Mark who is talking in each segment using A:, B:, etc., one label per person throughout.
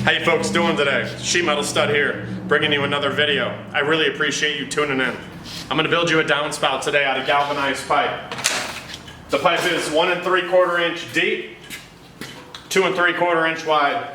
A: How you folks doing today? Sheet Metal Stud here, bringing you another video. I really appreciate you tuning in. I'm going to build you a downspout today out of galvanized pipe. The pipe is 1 3/4 inch deep, 2 3/4 inch wide,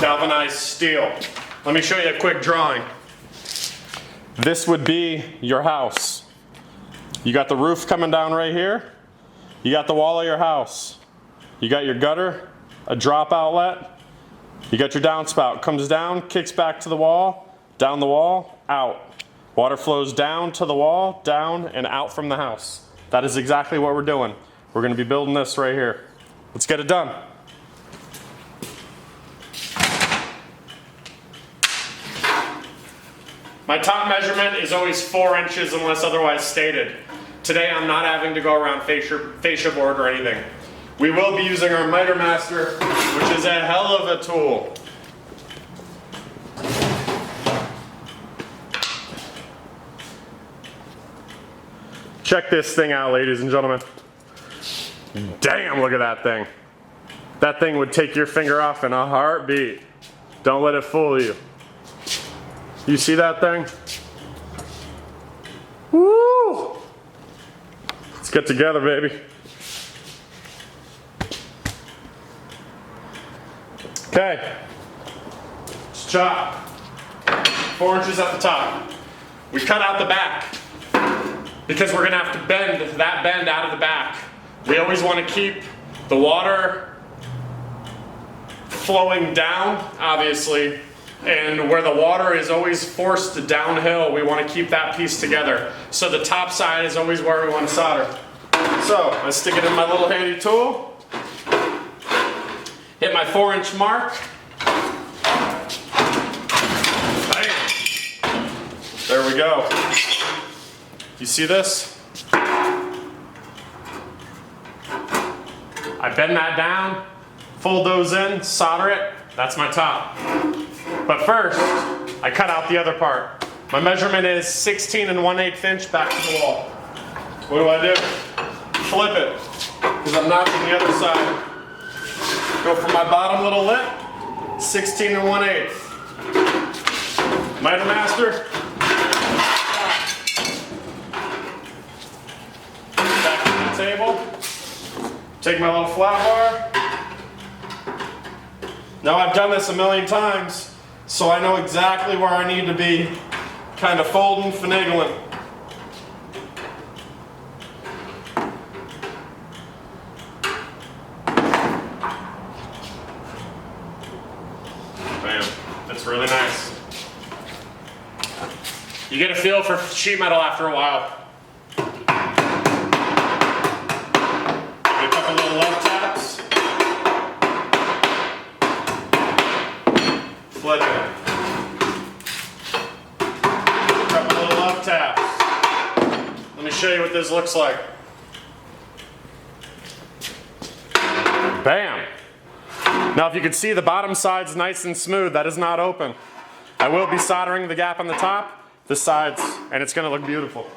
A: galvanized steel. Let me show you a quick drawing. This would be your house. You got the roof coming down right here. You got the wall of your house. You got your gutter, a drop outlet. You got your downspout. Comes down, kicks back to the wall, down the wall, out. Water flows down to the wall, down, and out from the house. That is exactly what we're doing. We're going to be building this right here. Let's get it done. My top measurement is always 4 inches unless otherwise stated. Today I'm not having to go around fascia board or anything. We will be using our Miter Master, which is a hell of a tool. Check this thing out, ladies and gentlemen. Damn, look at that thing. That thing would take your finger off in a heartbeat. Don't let it fool you. You see that thing? Woo! Let's get together, baby. Okay, let's chop. 4 inches at the top. We cut out the back because we're gonna have to bend that bend out of the back. We always want to keep the water flowing down, obviously, and where the water is always forced downhill, we want to keep that piece together. So the top side is always where we want to solder. So I stick it in my little handy tool. Hit my 4 inch mark. Bam. There we go. You see this? I bend that down, fold those in, solder it. That's my top. But first, I cut out the other part. My measurement is 16 1/8 inch back to the wall. What do? Flip it, because I'm knocking the other side. Go from my bottom little lip, 16 1/8. Miter Master. Back to the table. Take my little flat bar. Now I've done this a million times, so I know exactly where I need to be kind of folding, finagling. Bam, that's really nice. You get a feel for sheet metal after a while. Give it a couple little love taps. Flip it. A couple little love taps. Let me show you what this looks like. Bam. Now if you can see, the bottom side's nice and smooth. That is not open. I will be soldering the gap on the top, the sides, and it's going to look beautiful.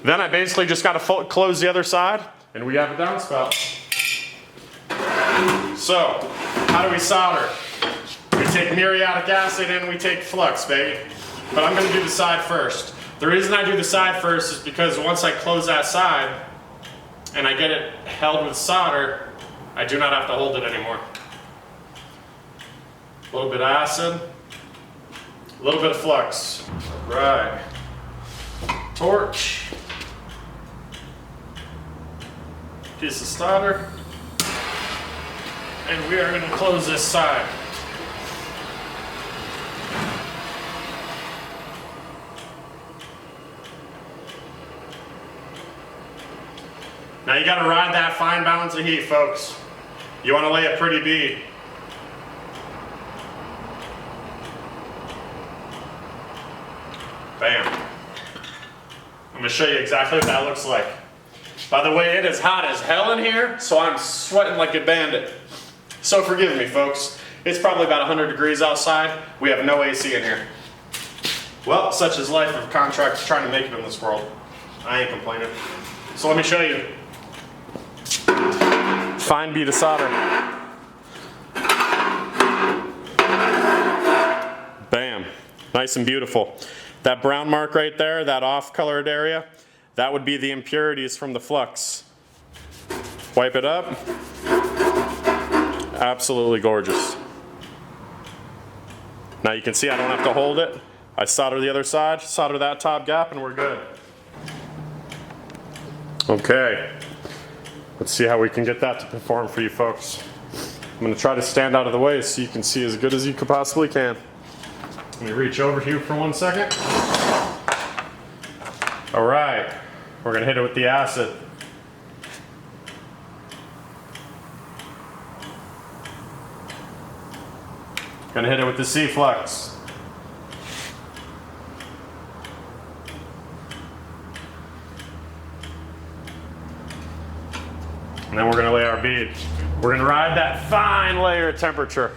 A: Then I basically just got to close the other side, and we have a downspout. So, how do we solder? We take muriatic acid and we take flux, baby. But I'm going to do the side first. The reason I do the side first is because once I close that side and I get it held with solder, I do not have to hold it anymore. A little bit of acid, a little bit of flux. Right. Torch. Piece of solder. And we are going to close this side. Now you got to ride that fine balance of heat, folks. You want to lay a pretty bead. Bam. I'm going to show you exactly what that looks like. By the way, it is hot as hell in here, so I'm sweating like a bandit. So forgive me, folks. It's probably about 100 degrees outside. We have no AC in here. Well, such is life of contractors trying to make it in this world. I ain't complaining. So let me show you. Fine bead of solder. Nice and beautiful. That brown mark right there, that off-colored area, that would be the impurities from the flux. Wipe it up. Absolutely gorgeous. Now you can see I don't have to hold it. I solder the other side, solder that top gap, and we're good. Okay. Let's see how we can get that to perform for you folks. I'm going to try to stand out of the way so you can see as good as you possibly can. Let me reach over here for 1 second. All right, we're going to hit it with the acid. Going to hit it with the C-flux. And then we're going to lay our bead. We're going to ride that fine layer of temperature.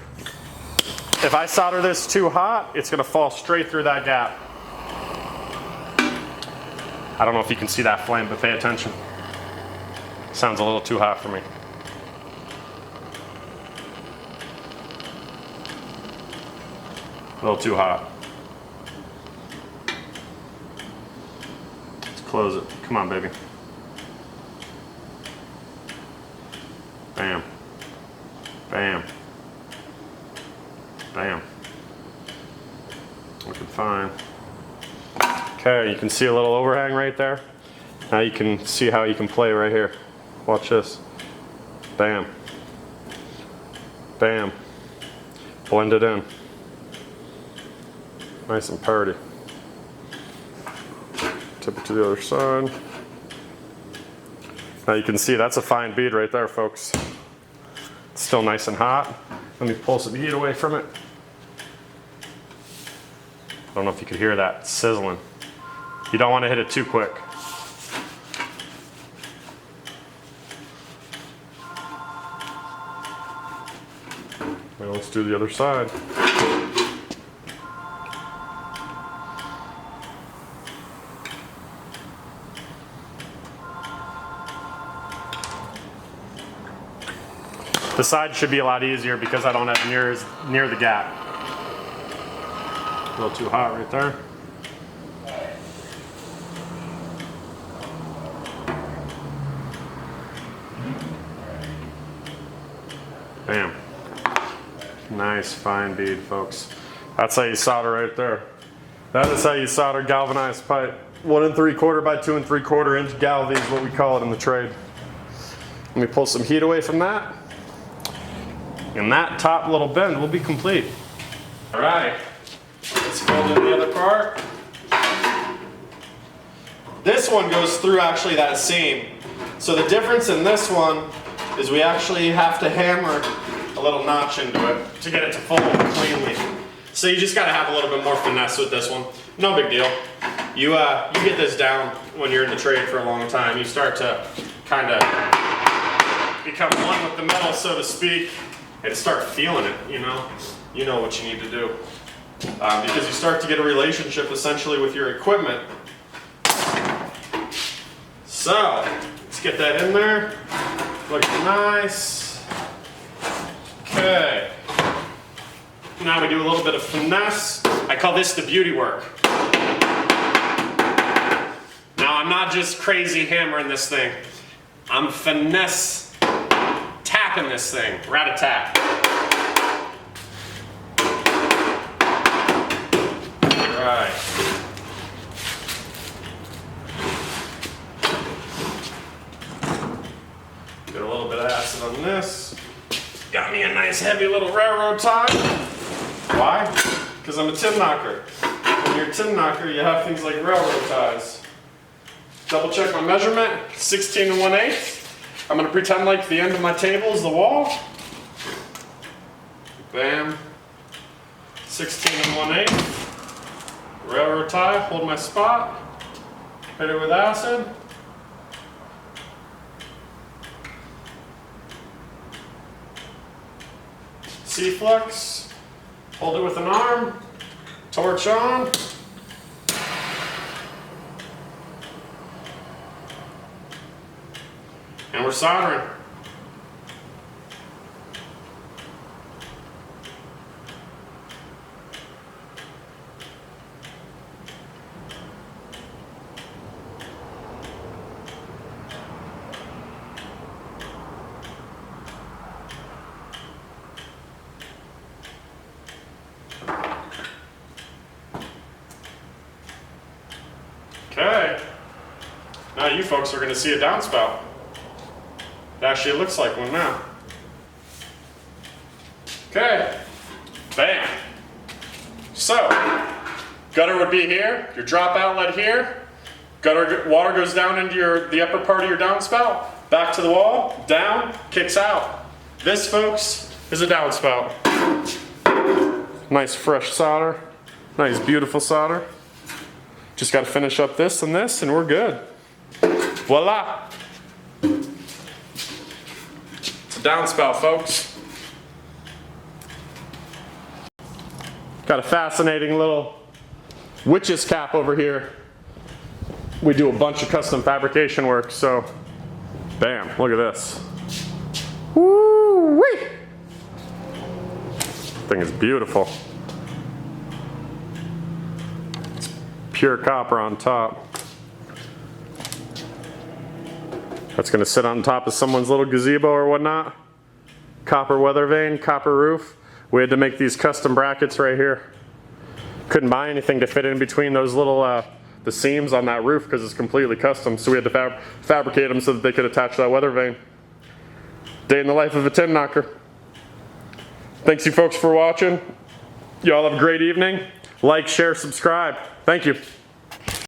A: If I solder this too hot, it's going to fall straight through that gap. I don't know if you can see that flame, but pay attention. Sounds a little too hot for me. A little too hot. Let's close it. Come on, baby. Bam. Bam. Bam. Looking fine. Okay, you can see a little overhang right there. Now you can see how you can play right here. Watch this. Bam. Bam. Blend it in. Nice and pretty. Tip it to the other side. Now you can see that's a fine bead right there, folks. It's still nice and hot. Let me pull some heat away from it. I don't know if you could hear that sizzling. You don't want to hit it too quick. Now let's do the other side. The side should be a lot easier because I don't have near the gap. A little too hot right there. Bam. Nice fine bead, folks. That's how you solder right there. That is how you solder galvanized pipe. 1 3/4 by 2 3/4 inch galv is what we call it in the trade. Let me pull some heat away from that. And that top little bend will be complete. All right, let's fold in the other part. This one goes through actually that seam. So the difference in this one is we actually have to hammer a little notch into it to get it to fold cleanly. So you just gotta have a little bit more finesse with this one. No big deal. You get this down when you're in the trade for a long time. You start to kind of become one with the metal, so to speak, and start feeling it, you know? You know what you need to do. Because you start to get a relationship essentially with your equipment. So, let's get that in there. Looks nice. Okay. Now we do a little bit of finesse. I call this the beauty work. Now I'm not just crazy hammering this thing. I'm finesse tapping this thing, rat-a-tat. Right. Get a little bit of acid on this. Got me a nice heavy little railroad tie. Why? Because I'm a tin knocker. When you're a tin knocker, you have things like railroad ties. Double check my measurement, 16 1/8. I'm going to pretend like the end of my table is the wall. Bam. 16 1/8. Railroad tie, hold my spot. Hit it with acid. C-flux. Hold it with an arm. Torch on. And we're soldering. Now you folks are going to see a downspout. It actually looks like one now. Okay, bam. So, gutter would be here, your drop outlet here. Gutter water goes down into the upper part of your downspout, back to the wall, down, kicks out. This, folks, is a downspout. Nice fresh solder, nice beautiful solder. Just got to finish up this and we're good. Voila! It's a downspout, folks. Got a fascinating little witch's cap over here. We do a bunch of custom fabrication work, so bam, look at this. Woo-wee! Thing is beautiful. It's pure copper on top. That's gonna sit on top of someone's little gazebo or whatnot. Copper weather vane, copper roof. We had to make these custom brackets right here. Couldn't buy anything to fit in between those little the seams on that roof because it's completely custom. So we had to fabricate them so that they could attach that weather vane. Day in the life of a tin knocker. Thanks you folks for watching. Y'all have a great evening. Like, share, subscribe. Thank you.